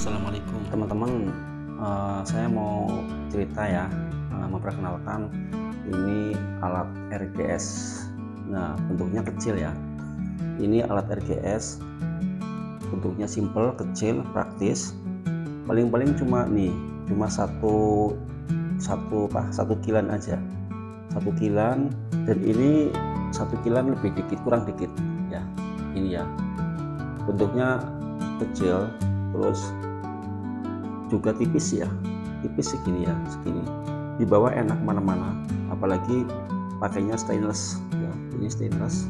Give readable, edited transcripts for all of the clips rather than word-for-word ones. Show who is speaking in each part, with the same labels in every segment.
Speaker 1: Assalamualaikum teman-teman. Saya mau cerita ya, memperkenalkan ini alat RGS. Nah, bentuknya kecil ya. Ini alat RGS, bentuknya simple, kecil, praktis. Paling-paling cuma satu kilan aja, satu kilan. Dan ini satu kilan lebih dikit, kurang dikit ya. Ini ya, bentuknya kecil, terus juga tipis ya, tipis segini ya, segini. Dibawa enak mana-mana, apalagi pakainya stainless ya, ini stainless.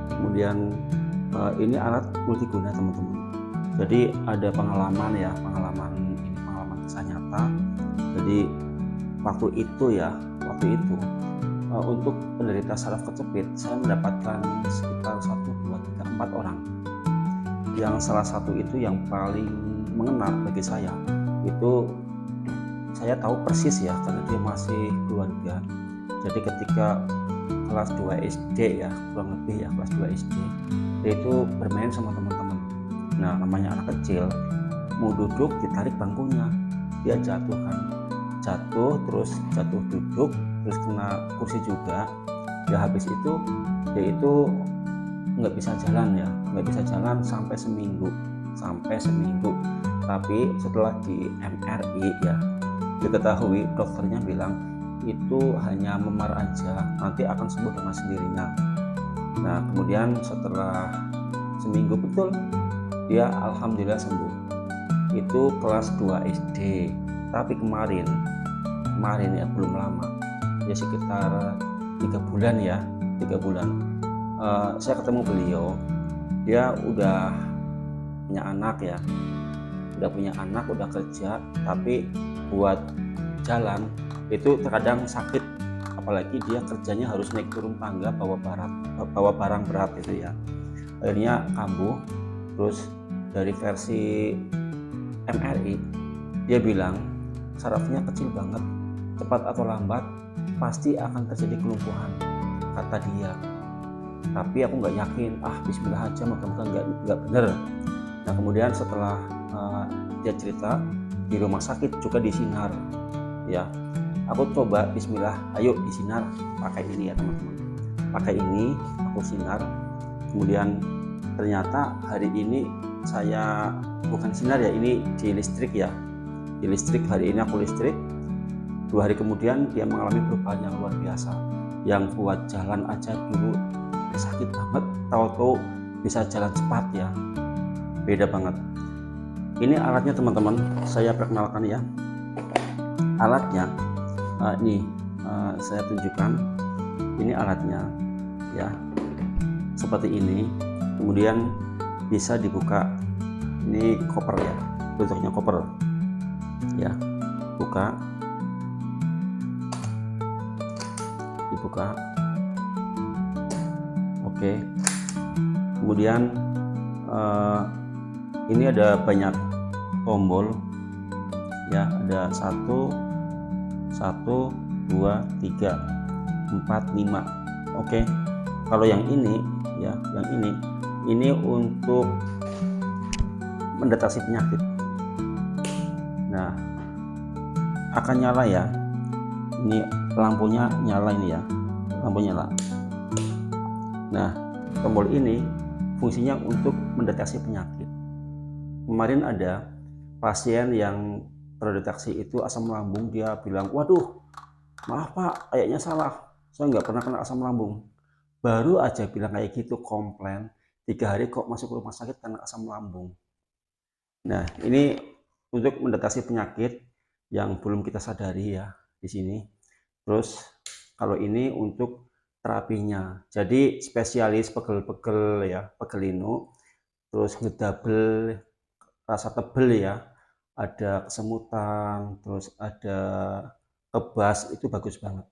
Speaker 1: Kemudian ini alat multiguna teman-teman. Jadi ada pengalaman ya, pengalaman kisah nyata. Jadi waktu itu untuk penderita saraf kejepit saya mendapatkan sekitar 1, 2, 3, 4 orang. Yang salah satu itu yang paling mengena bagi saya, itu saya tahu persis ya, karena dia masih keluarga. Jadi ketika kelas 2 SD ya, kurang lebih ya, kelas 2 SD, dia itu bermain sama teman-teman. Nah, namanya anak kecil, mau duduk ditarik bangkunya, dia jatuh kan, terus jatuh duduk, terus kena kursi juga ya. Habis itu dia itu nggak bisa jalan sampai seminggu. Tapi setelah di MRI ya, diketahui, dokternya bilang itu hanya memar aja, nanti akan sembuh dengan sendirinya. Nah, kemudian setelah seminggu betul, dia alhamdulillah sembuh. Itu kelas 2 SD. Tapi kemarin ya, belum lama ya, sekitar 3 bulan ya, 3 bulan saya ketemu beliau. Dia udah punya anak, udah kerja, tapi buat jalan itu terkadang sakit, apalagi dia kerjanya harus naik turun tangga, bawa barang berat itu ya. Akhirnya kambuh. Terus dari versi MRI dia bilang sarafnya kecil banget, cepat atau lambat pasti akan terjadi kelumpuhan, kata dia. Tapi aku nggak yakin, bismillah aja, mudah-mudahan nggak bener. Nah, kemudian setelah dia cerita, di rumah sakit juga disinar ya, aku coba bismillah, ayo disinar pakai ini ya teman-teman, pakai ini aku sinar. Kemudian ternyata hari ini saya bukan sinar ya, ini di listrik ya, di listrik. Hari ini aku listrik, 2 hari kemudian dia mengalami perubahan yang luar biasa. Yang buat jalan aja dulu sakit banget, tahu-tahu bisa jalan cepat ya, beda banget. Ini alatnya teman-teman, saya perkenalkan ya. Alatnya ini saya tunjukkan, ini alatnya ya, seperti ini. Kemudian bisa dibuka, ini koper ya, bentuknya koper ya, dibuka. Oke. Kemudian ini ada banyak tombol ya, ada 1, 2, 3, 4, 5. Oke. Kalau yang ini ya, ini untuk mendeteksi penyakit. Nah, akan nyala ya, ini lampunya nyala, ini ya, lampu nyala. Nah, tombol ini fungsinya untuk mendeteksi penyakit. Kemarin ada pasien yang terdeteksi itu asam lambung, dia bilang, waduh, maaf Pak, kayaknya salah, saya nggak pernah kena asam lambung. Baru aja bilang kayak gitu, komplain 3 hari kok masuk rumah sakit karena asam lambung. Nah, ini untuk mendeteksi penyakit yang belum kita sadari ya di sini. Terus kalau ini untuk terapinya, jadi spesialis pegel-pegel ya, pegelinu, terus ngedabel, rasa tebel ya, ada kesemutan, terus ada kebas, itu bagus banget.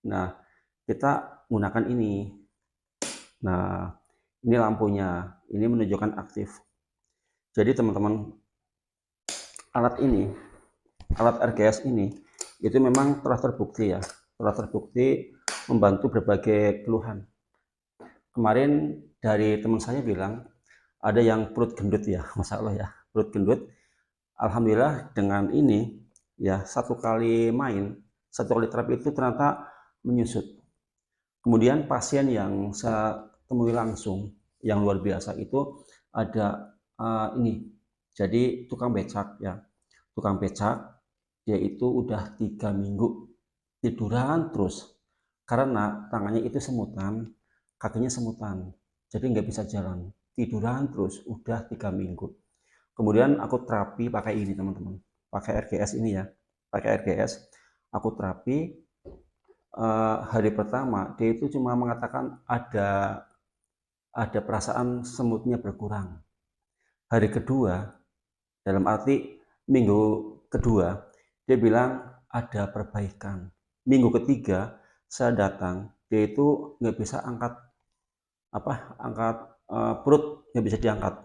Speaker 1: Nah, kita gunakan ini. Nah, ini lampunya, ini menunjukkan aktif. Jadi teman-teman, alat RGS ini itu memang telah terbukti membantu berbagai keluhan. Kemarin dari teman saya bilang ada yang perut gendut ya, Masya Allah ya, perut gendut, Alhamdulillah dengan ini ya, satu kali main, satu kali terapi itu ternyata menyusut. Kemudian pasien yang saya temui langsung yang luar biasa itu ada ini, jadi tukang becak ya, tukang becak dia itu udah 3 minggu tiduran terus karena tangannya itu semutan, kakinya semutan, jadi nggak bisa jalan, tiduran terus udah 3 minggu. Kemudian aku terapi pakai ini teman-teman, pakai RGS ini ya, pakai RGS. Aku terapi hari pertama dia itu cuma mengatakan ada perasaan semutnya berkurang. Hari kedua, dalam arti minggu kedua, dia bilang ada perbaikan. Minggu ketiga saya datang, dia itu nggak bisa angkat angkat perut, nggak bisa diangkat.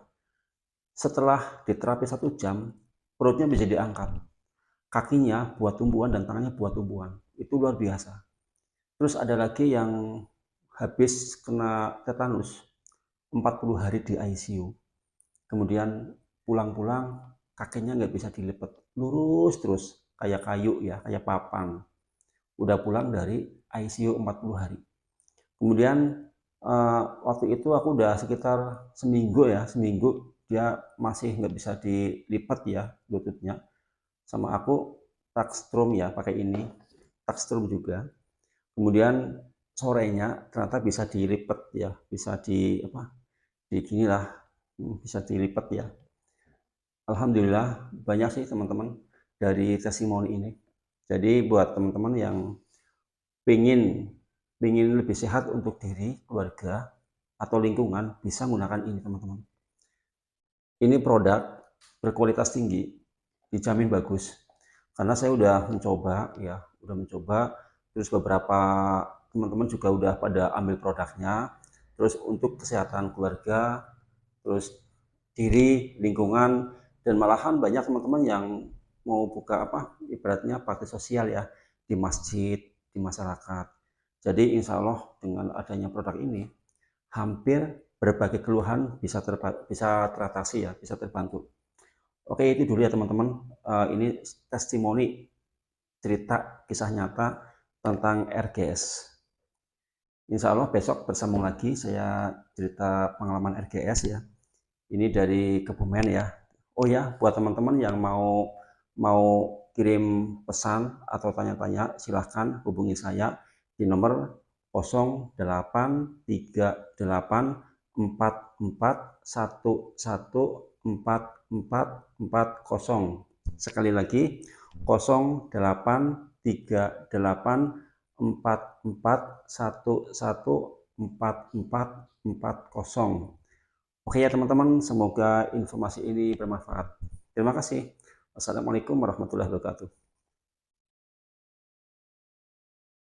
Speaker 1: Setelah diterapi 1 jam, perutnya bisa diangkat, kakinya buat tumbuhan dan tangannya buat tumbuhan. Itu luar biasa. Terus ada lagi yang habis kena tetanus 40 hari di ICU. Kemudian pulang-pulang kakinya nggak bisa dilipat, lurus terus kayak kayu ya, kayak papan. Udah pulang dari ICU 40 hari. Kemudian waktu itu aku udah sekitar seminggu ya, seminggu dia masih nggak bisa dilipat ya lututnya. Sama aku Taxstrom ya, pakai ini Taxstrom juga. Kemudian sorenya ternyata bisa dilipat ya, bisa di gini lah, bisa dilipat ya. Alhamdulillah banyak sih teman-teman dari testimoni ini. Jadi buat teman-teman yang pingin pingin lebih sehat untuk diri, keluarga, atau lingkungan, bisa menggunakan ini teman-teman. Ini produk berkualitas tinggi, dijamin bagus. Karena saya udah mencoba ya, terus beberapa teman-teman juga udah pada ambil produknya, terus untuk kesehatan keluarga, terus diri, lingkungan, dan malahan banyak teman-teman yang mau buka ibaratnya bakti sosial ya, di masjid, di masyarakat. Jadi insya Allah dengan adanya produk ini, hampir berbagai keluhan bisa teratasi ya, bisa terbantu. Oke, itu dulu ya teman-teman. Ini testimoni cerita kisah nyata tentang RGS. Insya Allah besok bersambung lagi saya cerita pengalaman RGS ya. Ini dari Kebumen ya. Oh ya, buat teman-teman yang mau mau kirim pesan atau tanya-tanya, silahkan hubungi saya di nomor 083844114440. Sekali lagi 083844114440. Oke ya teman-teman, semoga informasi ini bermanfaat. Terima kasih. Wassalamualaikum warahmatullahi wabarakatuh.